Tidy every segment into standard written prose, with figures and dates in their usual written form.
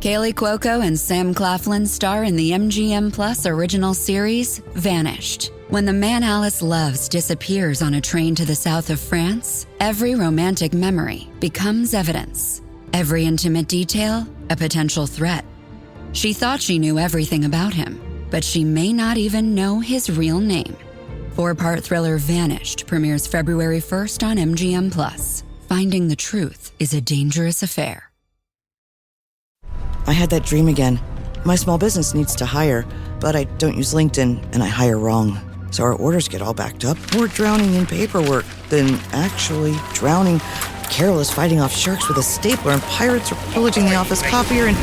Kaylee Cuoco and Sam Claflin star in the MGM Plus original series, Vanished. When the man Alice loves disappears on a train to the south of France, every romantic memory becomes evidence. Every intimate detail, a potential threat. She thought she knew everything about him, but she may not even know his real name. 4-part thriller Vanished premieres February 1st on MGM Plus. Finding the truth is a dangerous affair. I had that dream again. My small business needs to hire, but I don't use LinkedIn and I hire wrong. So our orders get all backed up. We're drowning in paperwork. Then actually drowning. Carol is fighting off sharks with a stapler and pirates are pillaging the office copier and...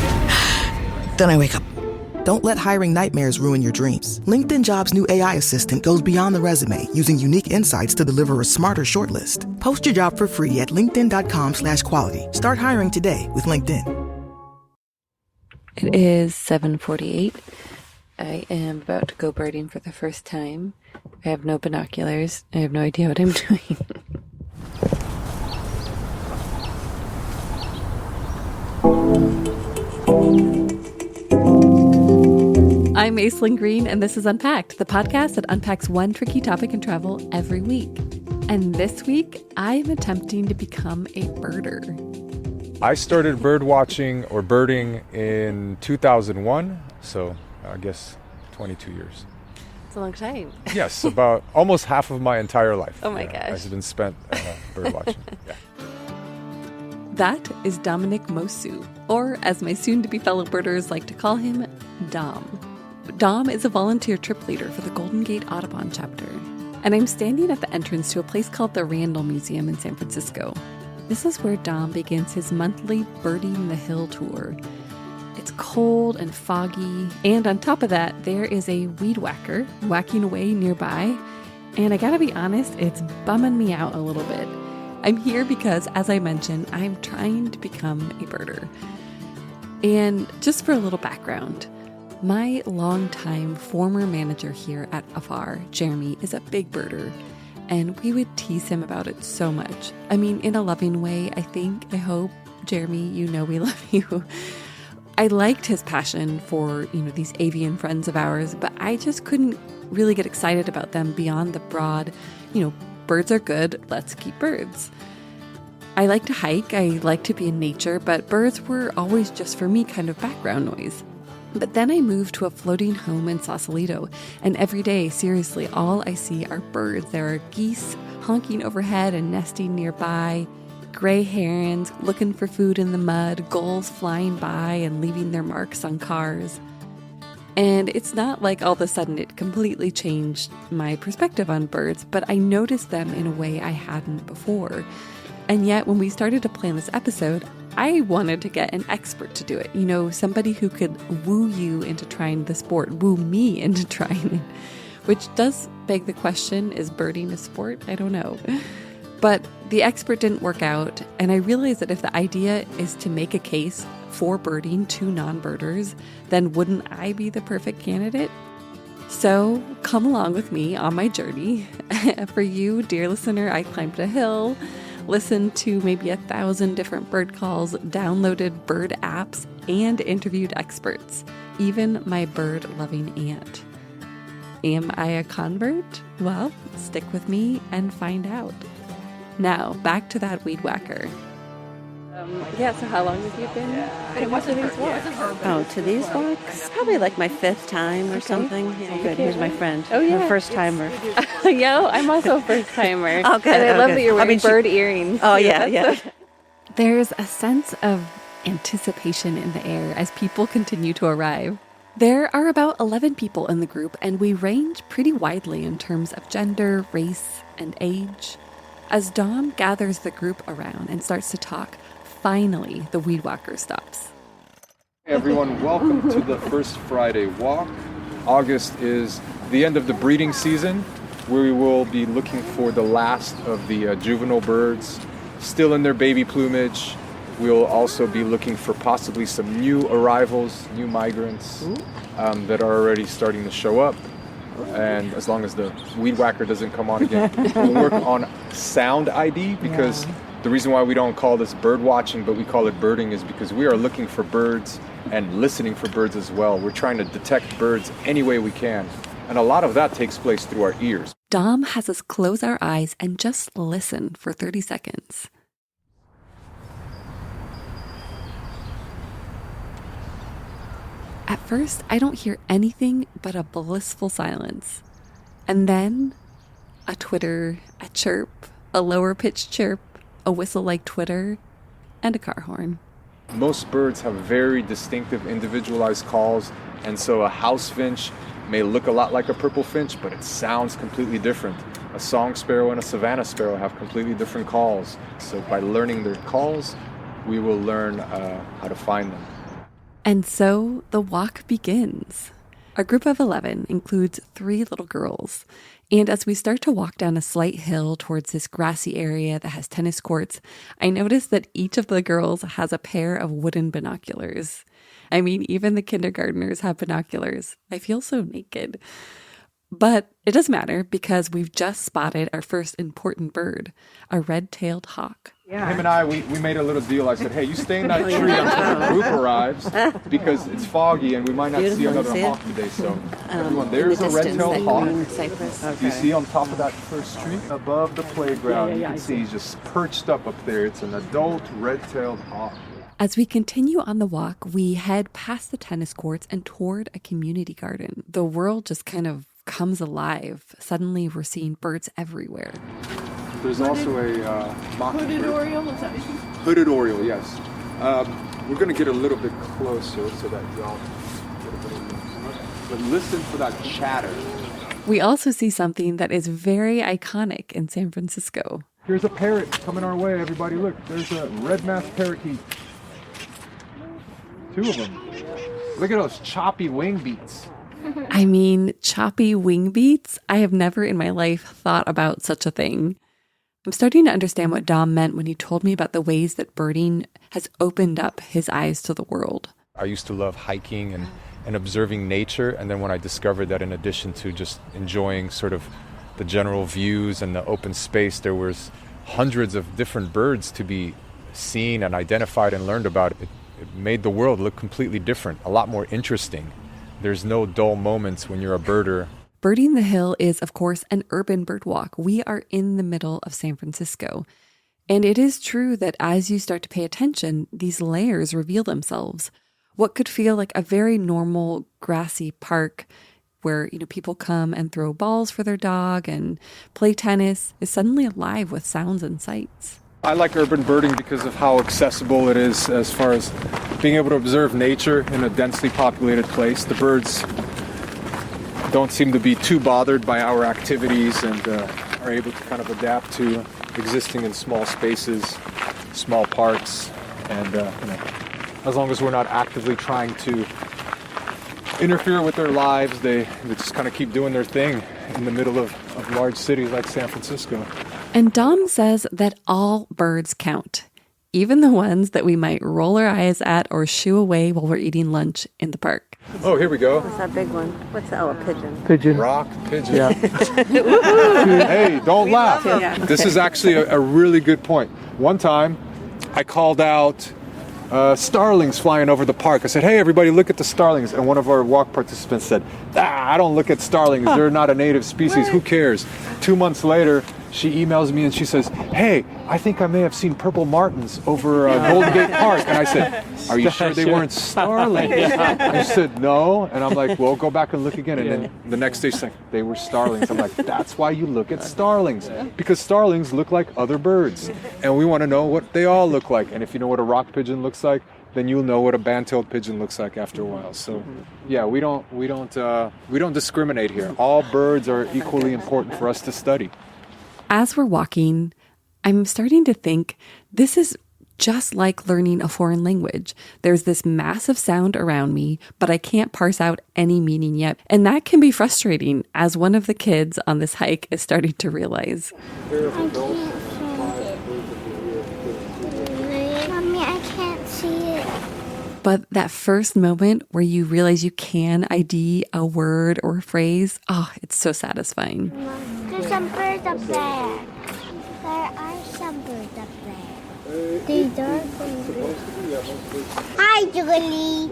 Then I wake up. Don't let hiring nightmares ruin your dreams. LinkedIn Jobs' new AI assistant goes beyond the resume, using unique insights to deliver a smarter shortlist. Post your job for free at linkedin.com/quality. Start hiring today with LinkedIn. It is 7:48. I am about to go birding for the first time. I have no binoculars. I have no idea what I'm doing. I'm Aislyn Green, and this is Unpacked, the podcast that unpacks one tricky topic in travel every week. And this week, I'm attempting to become a birder. I started birdwatching or birding in 2001, so I guess 22 years. It's a long time. Yes, about almost half of my entire life. Oh my gosh. Has been spent birdwatching. Yeah. That is Dominic Mosu, or as my soon-to-be fellow birders like to call him, Dom. Dom is a volunteer trip leader for the Golden Gate Audubon chapter, and I'm standing at the entrance to a place called the Randall Museum in San Francisco. This is where Dom begins his monthly Birding the Hill tour. It's cold and foggy, and on top of that, there is a weed whacker whacking away nearby, and I gotta be honest, it's bumming me out a little bit. I'm here because, as I mentioned, I'm trying to become a birder. And just for a little background, my longtime former manager here at Afar, Jeremy, is a big birder, and we would tease him about it so much. I mean, in a loving way, I hope. Jeremy, you know we love you. I liked his passion for, these avian friends of ours, but I just couldn't really get excited about them beyond the broad, birds are good, let's keep birds. I like to hike, I like to be in nature, but birds were always just for me kind of background noise. But then I moved to a floating home in Sausalito, and every day, seriously, all I see are birds. There are geese honking overhead and nesting nearby, gray herons looking for food in the mud, gulls flying by and leaving their marks on cars. And it's not like all of a sudden it completely changed my perspective on birds, but I noticed them in a way I hadn't before. And yet, when we started to plan this episode, I wanted to get an expert to do it. Somebody who could woo you into trying the sport, woo me into trying it. Which does beg the question, is birding a sport? I don't know. But the expert didn't work out, and I realized that if the idea is to make a case for birding to non-birders, then wouldn't I be the perfect candidate? So come along with me on my journey. For you, dear listener, I climbed a hill, listened to maybe 1,000 different bird calls, downloaded bird apps, and interviewed experts, even my bird-loving aunt. Am I a convert? Well, stick with me and find out. Now, back to that weed whacker. So how long have you been to these walks? Oh, to these walks? Probably like my 5th time or something. Yeah, good. Here's my friend. Oh, yeah. A first timer. I'm also a first timer. Oh, good. And I love good. that you're wearing bird earrings. Oh, too. yeah. There's a sense of anticipation in the air as people continue to arrive. There are about 11 people in the group, and we range pretty widely in terms of gender, race, and age. As Dom gathers the group around and starts to talk, finally the weed whacker stops. Hey everyone, welcome to the first Friday walk. August is the end of the breeding season, where we will be looking for the last of the juvenile birds still in their baby plumage. We'll also be looking for possibly some new arrivals, new migrants that are already starting to show up. And as long as the weed whacker doesn't come on again, we'll work on sound ID, because the reason why we don't call this bird watching but we call it birding is because we are looking for birds and listening for birds as well. We're trying to detect birds any way we can. And a lot of that takes place through our ears. Dom has us close our eyes and just listen for 30 seconds. At first, I don't hear anything but a blissful silence. And then, a twitter, a chirp, a lower-pitched chirp, a whistle like twitter, and a car horn. Most birds have very distinctive, individualized calls, and so a house finch may look a lot like a purple finch, but it sounds completely different. A song sparrow and a savanna sparrow have completely different calls. So by learning their calls, we will learn how to find them. And so the walk begins. Our group of 11 includes 3 little girls. And as we start to walk down a slight hill towards this grassy area that has tennis courts, I notice that each of the girls has a pair of wooden binoculars. I mean, even the kindergartners have binoculars. I feel so naked. But it doesn't matter because we've just spotted our first important bird, a red-tailed hawk. Yeah. Him and I, we made a little deal. I said, hey, you stay in that tree until the group arrives because it's foggy and we might not see another hawk today. So everyone, there's a red-tailed hawk. Okay. You see on top of that first tree above the playground, you can see he's just perched up there. It's an adult red-tailed hawk. As we continue on the walk, we head past the tennis courts and toward a community garden. The world just kind of comes alive. Suddenly, we're seeing birds everywhere. There's also a hooded oriole, is that hooded oriole, yes. We're going to get a little bit closer so that y'all get a better look. But listen for that chatter. We also see something that is very iconic in San Francisco. Here's a parrot coming our way, everybody. Look, there's a red-masked parakeet. 2 of them. Look at those choppy wing beats. I mean, choppy wing beats? I have never in my life thought about such a thing. I'm starting to understand what Dom meant when he told me about the ways that birding has opened up his eyes to the world. I used to love hiking and observing nature, and then when I discovered that in addition to just enjoying sort of the general views and the open space, there was hundreds of different birds to be seen and identified and learned about. It made the world look completely different, a lot more interesting. There's no dull moments when you're a birder. Birding the Hill is, of course, an urban bird walk. We are in the middle of San Francisco. And it is true that as you start to pay attention, these layers reveal themselves. What could feel like a very normal grassy park where, people come and throw balls for their dog and play tennis is suddenly alive with sounds and sights. I like urban birding because of how accessible it is as far as being able to observe nature in a densely populated place. The birds don't seem to be too bothered by our activities and are able to kind of adapt to existing in small spaces, small parks, and as long as we're not actively trying to interfere with their lives, they just kind of keep doing their thing in the middle of large cities like San Francisco. And Dom says that all birds count, even the ones that we might roll our eyes at or shoo away while we're eating lunch in the park. Oh, here we go. What's that big one? What's that? Oh, a pigeon. Pigeon. Rock pigeon. Yeah. Hey, don't laugh. This is actually a really good point. One time, I called out starlings flying over the park. I said, hey, everybody, look at the starlings. And one of our walk participants said, I don't look at starlings. They're not a native species. Who cares? 2 months later, she emails me and she says, hey, I think I may have seen purple martins over Golden Gate Park. And I said, are you sure they weren't starlings? I said, no. And I'm like, well, go back and look again. And then the next day she's like, they were starlings. I'm like, that's why you look at starlings. Because starlings look like other birds. And we want to know what they all look like. And if you know what a rock pigeon looks like, then you'll know what a band-tailed pigeon looks like after a while. So, yeah, we don't discriminate here. All birds are equally important for us to study. As we're walking, I'm starting to think this is just like learning a foreign language. There's this massive sound around me, but I can't parse out any meaning yet. And that can be frustrating, as one of the kids on this hike is starting to realize. Mommy, I can't see it. But that first moment where you realize you can ID a word or a phrase, it's so satisfying. There's some birds up there. There are some birds up there. These are some birds. Hi, Julie.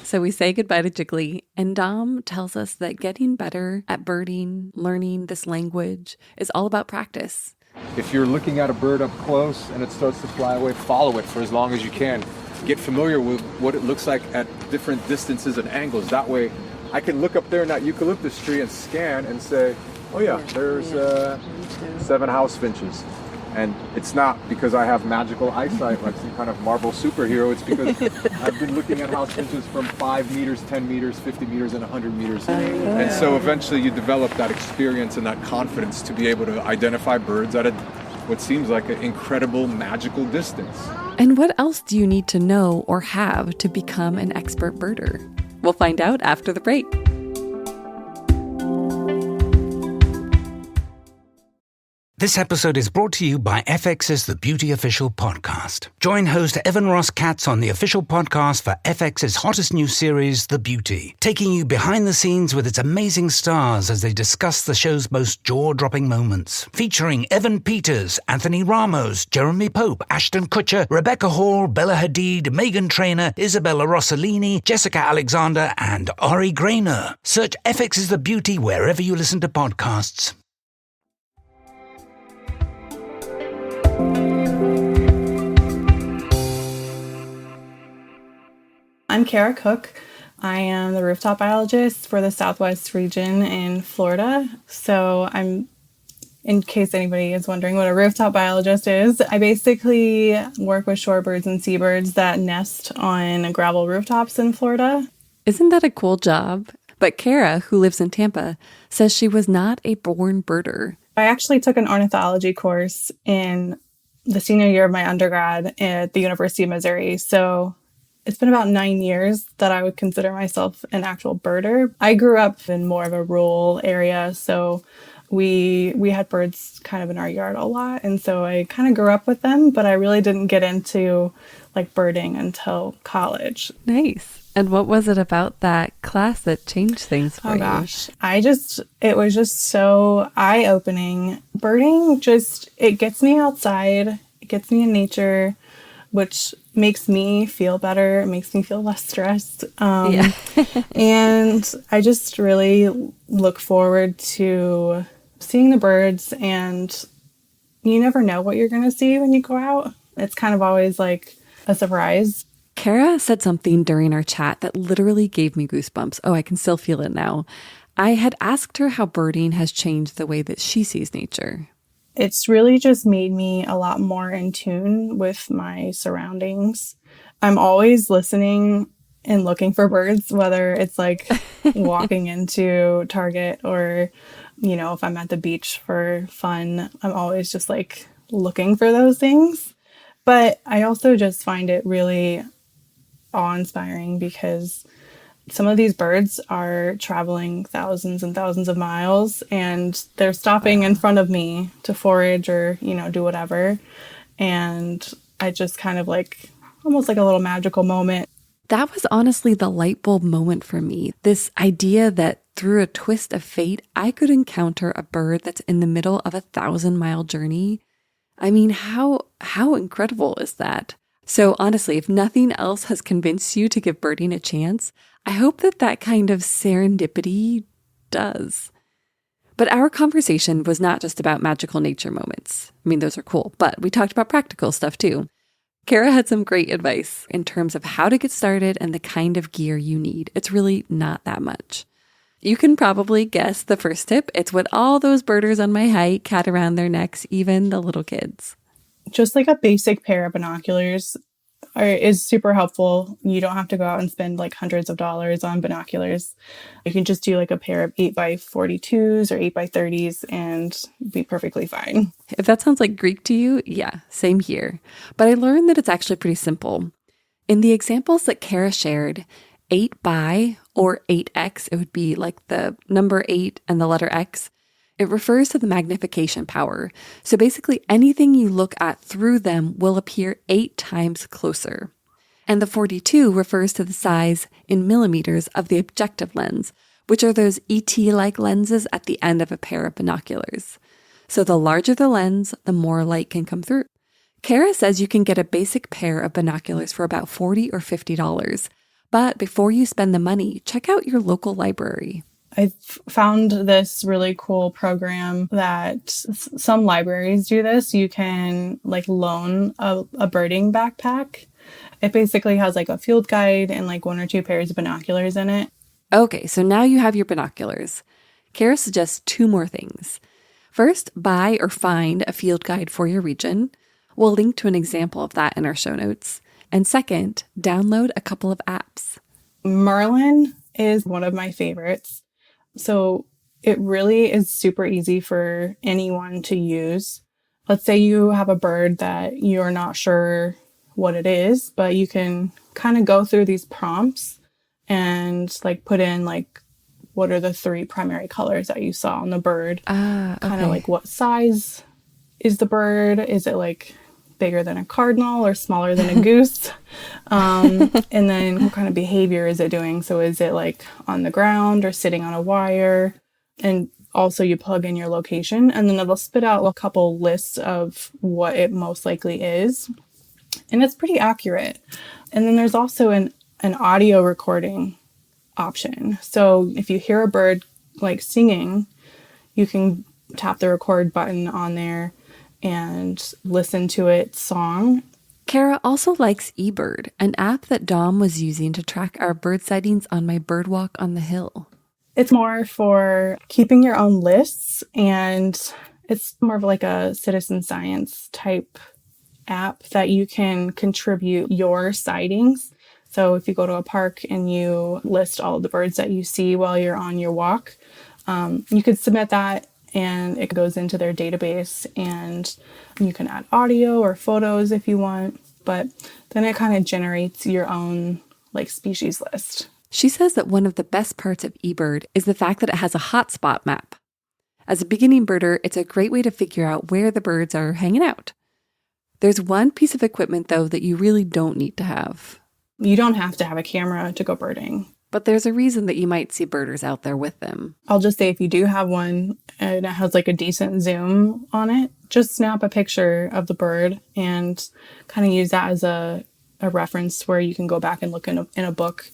So we say goodbye to Jiggly, and Dom tells us that getting better at birding, learning this language, is all about practice. If you're looking at a bird up close and it starts to fly away, follow it for as long as you can. Get familiar with what it looks like at different distances and angles. That way, I can look up there in that eucalyptus tree and scan and say, oh yeah, there's 7 house finches. And it's not because I have magical eyesight like some kind of Marvel superhero. It's because I've been looking at house finches from 5 meters, 10 meters, 50 meters, and 100 meters. And so eventually you develop that experience and that confidence to be able to identify birds at what seems like an incredible magical distance. And what else do you need to know or have to become an expert birder? We'll find out after the break. This episode is brought to you by FX's The Beauty Official Podcast. Join host Evan Ross Katz on the official podcast for FX's hottest new series, The Beauty, taking you behind the scenes with its amazing stars as they discuss the show's most jaw-dropping moments. Featuring Evan Peters, Anthony Ramos, Jeremy Pope, Ashton Kutcher, Rebecca Hall, Bella Hadid, Meghan Trainor, Isabella Rossellini, Jessica Alexander, and Ari Grainer. Search FX's The Beauty wherever you listen to podcasts. I'm Kara Cook. I am the rooftop biologist for the Southwest region in Florida. So in case anybody is wondering what a rooftop biologist is, I basically work with shorebirds and seabirds that nest on gravel rooftops in Florida. Isn't that a cool job? But Kara, who lives in Tampa, says she was not a born birder. I actually took an ornithology course in the senior year of my undergrad at the University of Missouri. So it's been about 9 years that I would consider myself an actual birder. I grew up in more of a rural area, so we had birds kind of in our yard a lot. And so I kind of grew up with them, but I really didn't get into like birding until college. Nice. And what was it about that class that changed things for you? Oh gosh. It was just so eye-opening. Birding it gets me outside. It gets me in nature, which makes me feel better. It makes me feel less stressed. And I just really look forward to seeing the birds, and you never know what you're going to see when you go out. It's kind of always like a surprise. Kara said something during our chat that literally gave me goosebumps. Oh, I can still feel it now. I had asked her how birding has changed the way that she sees nature. It's really just made me a lot more in tune with my surroundings. I'm always listening and looking for birds, whether it's like walking into Target or, if I'm at the beach for fun, I'm always just like looking for those things. But I also just find it really awe-inspiring because some of these birds are traveling thousands and thousands of miles, and they're stopping in front of me to forage or, do whatever. And I just kind of like, almost like a little magical moment. That was honestly the light bulb moment for me. This idea that through a twist of fate, I could encounter a bird that's in the middle of a 1,000-mile journey. I mean, how incredible is that? So honestly, if nothing else has convinced you to give birding a chance, I hope that kind of serendipity does. But our conversation was not just about magical nature moments. I mean, those are cool, but we talked about practical stuff too. Kara had some great advice in terms of how to get started and the kind of gear you need. It's really not that much. You can probably guess the first tip. It's what all those birders on my hike had around their necks, even the little kids. Just like a basic pair of binoculars is super helpful. You don't have to go out and spend like hundreds of dollars on binoculars. You can just do like a pair of 8x42s or 8x30s and be perfectly fine. If that sounds like Greek to you, yeah, same here. But I learned that it's actually pretty simple. In the examples that Kara shared, 8x or 8x, it would be like the number 8 and the letter X. It refers to the magnification power. So basically anything you look at through them will appear 8 times closer. And the 42 refers to the size in millimeters of the objective lens, which are those ET-like lenses at the end of a pair of binoculars. So the larger the lens, the more light can come through. Kara says you can get a basic pair of binoculars for about $40 or $50. But before you spend the money, check out your local library. I found this really cool program that some libraries do this. You can like loan a birding backpack. It basically has like a field guide and like 1 or 2 pairs of binoculars in it. Okay, so now you have your binoculars. Kara suggests 2 more things. First, buy or find a field guide for your region. We'll link to an example of that in our show notes. And second, download a couple of apps. Merlin is one of my favorites. So it really is super easy for anyone to use. Let's say you have a bird that you're not sure what it is, but you can kind of go through these prompts and like put in like, what are the 3 primary colors that you saw on the bird? Kind of like what size is the bird? Is it like bigger than a cardinal or smaller than a goose? And then what kind of behavior is it doing? So is it like on the ground or sitting on a wire? And also you plug in your location and then it'll spit out a couple lists of what it most likely is. And it's pretty accurate. And then there's also an audio recording option. So if you hear a bird like singing, you can tap the record button on there and listen to its song. Kara also likes eBird, an app that Dom was using to track our bird sightings on my bird walk on the hill. It's more for keeping your own lists, and it's more of like a citizen science type app that you can contribute your sightings. So if you go to a park and you list all of the birds that you see while you're on your walk, you could submit that and it goes into their database and you can add audio or photos if you want, but then it kind of generates your own like species list. She says that one of the best parts of eBird is the fact that it has a hotspot map. As a beginning birder, it's a great way to figure out where the birds are hanging out. There's one piece of equipment, though, that you really don't need to have. You don't have to have a camera to go birding. But there's a reason that you might see birders out there with them. I'll just say if you do have one and it has like a decent zoom on it, just snap a picture of the bird and kind of use that as a reference where you can go back and look in a book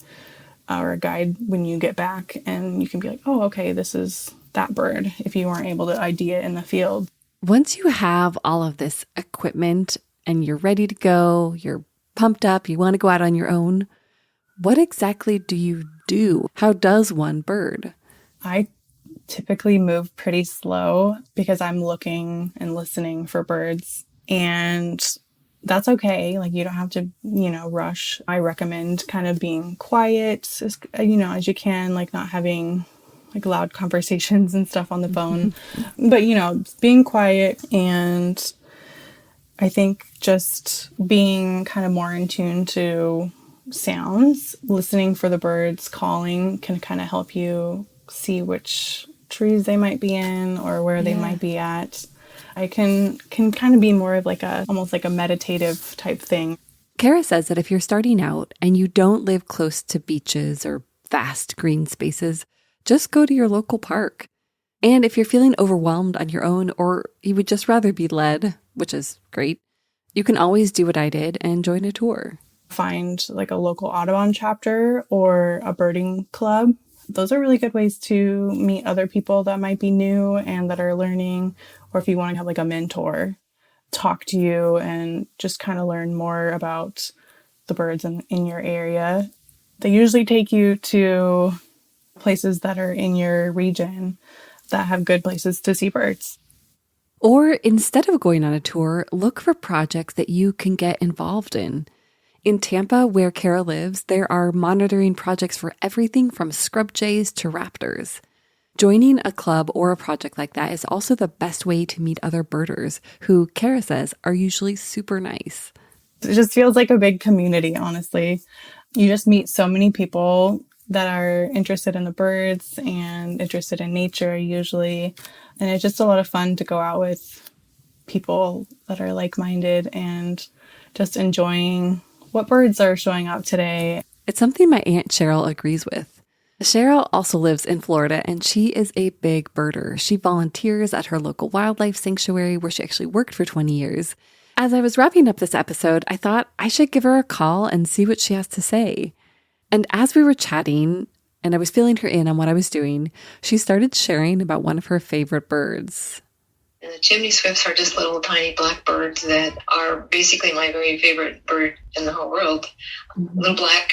or a guide when you get back and you can be like, oh, okay, this is that bird if you weren't able to ID it in the field. Once you have all of this equipment and you're ready to go, you're pumped up, you want to go out on your own, what exactly do you do? How does one bird? I typically move pretty slow because I'm looking and listening for birds. And that's okay. Like you don't have to, rush. I recommend kind of being quiet, as you can, like not having like loud conversations and stuff on the phone. But, being quiet, and I think just being kind of more in tune to sounds, listening for the birds calling can kind of help you see which trees they might be in or where they might be at. I can kind of be more of like almost like a meditative type thing. Kara says that if you're starting out and you don't live close to beaches or vast green spaces, just go to your local park. And if you're feeling overwhelmed on your own, or you would just rather be led, which is great, you can always do what I did and join a tour. Find like a local Audubon chapter or a birding club. Those are really good ways to meet other people that might be new and that are learning, or if you want to have like a mentor talk to you and just kind of learn more about the birds in your area. They usually take you to places that are in your region that have good places to see birds. Or instead of going on a tour, look for projects that you can get involved in. In Tampa, where Kara lives, there are monitoring projects for everything from scrub jays to raptors. Joining a club or a project like that is also the best way to meet other birders, who Kara says are usually super nice. It just feels like a big community, honestly. You just meet so many people that are interested in the birds and interested in nature usually. And it's just a lot of fun to go out with people that are like-minded and just enjoying what birds are showing up today. It's something my Aunt Cheryl agrees with. Cheryl also lives in Florida, and she is a big birder. She volunteers at her local wildlife sanctuary where she actually worked for 20 years. As I was wrapping up this episode, I thought I should give her a call and see what she has to say. And as we were chatting, and I was filling her in on what I was doing, she started sharing about one of her favorite birds. And the chimney swifts are just little tiny black birds that are basically my very favorite bird in the whole world. Mm-hmm. Little black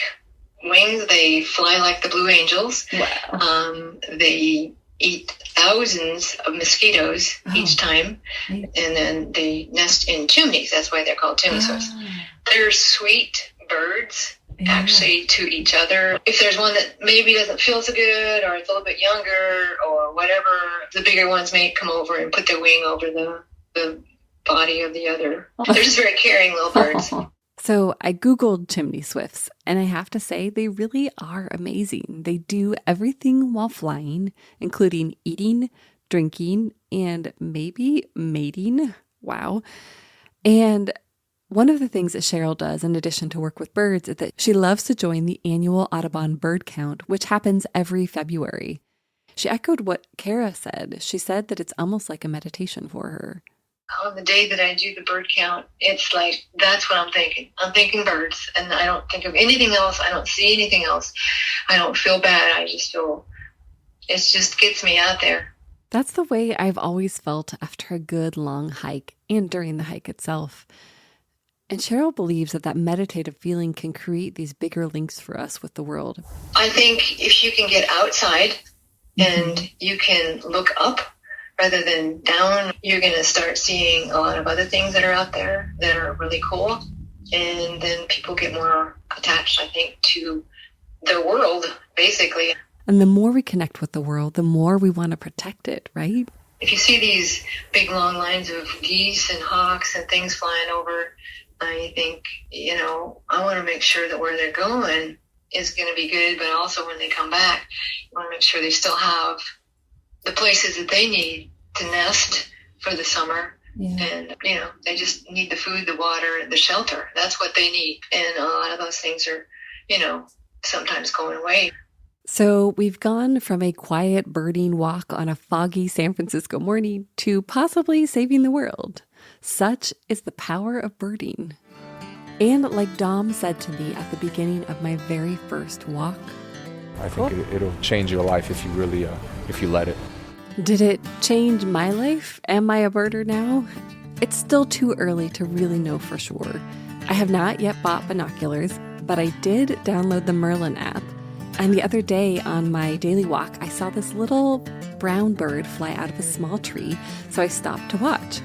wings, they fly like the blue angels. Wow. They eat thousands of mosquitoes each time, and then they nest in chimneys. That's why they're called chimney swifts. They're sweet birds, actually, to each other. If there's one that maybe doesn't feel so good, or it's a little bit younger, or whatever, the bigger ones may come over and put their wing over the body of the other. They're just very caring little birds. So I Googled chimney swifts, and I have to say they really are amazing. They do everything while flying, including eating, drinking, and maybe mating. Wow. And one of the things that Cheryl does, in addition to work with birds, is that she loves to join the annual Audubon bird count, which happens every February. She echoed what Kara said. She said that it's almost like a meditation for her. On the day that I do the bird count, it's like, that's what I'm thinking. I'm thinking birds, and I don't think of anything else. I don't see anything else. I don't feel bad. I just feel, it just gets me out there. That's the way I've always felt after a good long hike and during the hike itself. And Cheryl believes that meditative feeling can create these bigger links for us with the world. I think if you can get outside and you can look up rather than down, you're going to start seeing a lot of other things that are out there that are really cool. And then people get more attached, I think, to the world, basically. And the more we connect with the world, the more we want to protect it, right? If you see these big long lines of geese and hawks and things flying over, I think, I want to make sure that where they're going is going to be good, but also when they come back, you want to make sure they still have the places that they need to nest for the summer. Yeah. And, they just need the food, the water, the shelter. That's what they need. And a lot of those things are, sometimes going away. So we've gone from a quiet birding walk on a foggy San Francisco morning to possibly saving the world. Such is the power of birding. And like Dom said to me at the beginning of my very first walk, I think it'll change your life if you really, if you let it. Did it change my life? Am I a birder now? It's still too early to really know for sure. I have not yet bought binoculars, but I did download the Merlin app. And the other day on my daily walk, I saw this little brown bird fly out of a small tree, so I stopped to watch.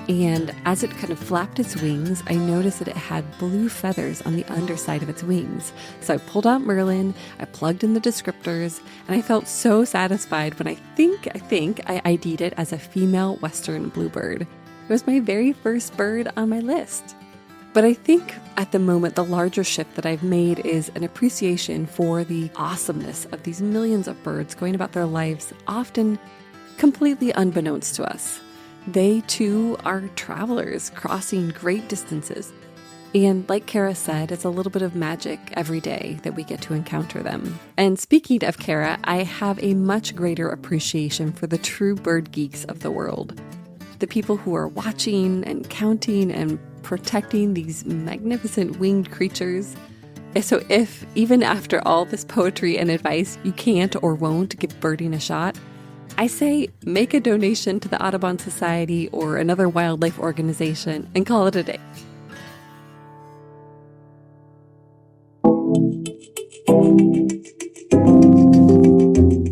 And as it kind of flapped its wings, I noticed that it had blue feathers on the underside of its wings. So I pulled out Merlin, I plugged in the descriptors, and I felt so satisfied when I think I ID'd it as a female western bluebird. It was my very first bird on my list. But I think at the moment, the larger shift that I've made is an appreciation for the awesomeness of these millions of birds going about their lives, often completely unbeknownst to us. They, too, are travelers crossing great distances. And like Kara said, it's a little bit of magic every day that we get to encounter them. And speaking of Kara, I have a much greater appreciation for the true bird geeks of the world. The people who are watching and counting and protecting these magnificent winged creatures. So if, even after all this poetry and advice, you can't or won't give birding a shot, I say make a donation to the Audubon Society or another wildlife organization and call it a day.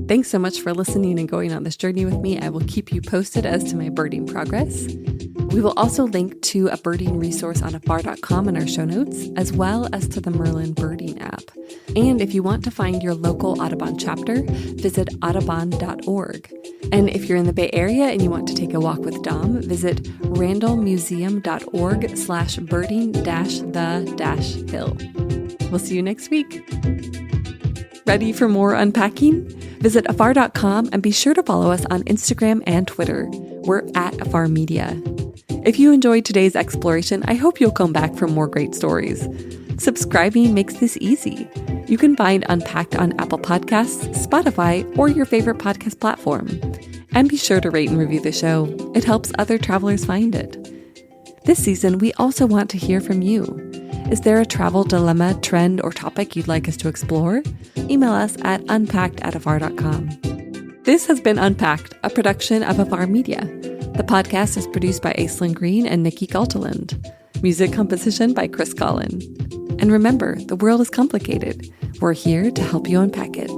Thanks so much for listening and going on this journey with me. I will keep you posted as to my birding progress. We will also link to a birding resource on afar.com in our show notes, as well as to the Merlin birding app. And if you want to find your local Audubon chapter, visit audubon.org. And if you're in the Bay Area and you want to take a walk with Dom, visit randallmuseum.org/birding-the-hill. We'll see you next week. Ready for more unpacking? Visit afar.com and be sure to follow us on Instagram and Twitter. We're at Afar Media. If you enjoyed today's exploration, I hope you'll come back for more great stories. Subscribing makes this easy. You can find Unpacked on Apple Podcasts, Spotify, or your favorite podcast platform. And be sure to rate and review the show. It helps other travelers find it. This season, we also want to hear from you. Is there a travel dilemma, trend, or topic you'd like us to explore? Email us at unpacked@afar.com. This has been Unpacked, a production of Afar Media. The podcast is produced by Aislyn Green and Nikki Galteland. Music composition by Chris Collin. And remember, the world is complicated. We're here to help you unpack it.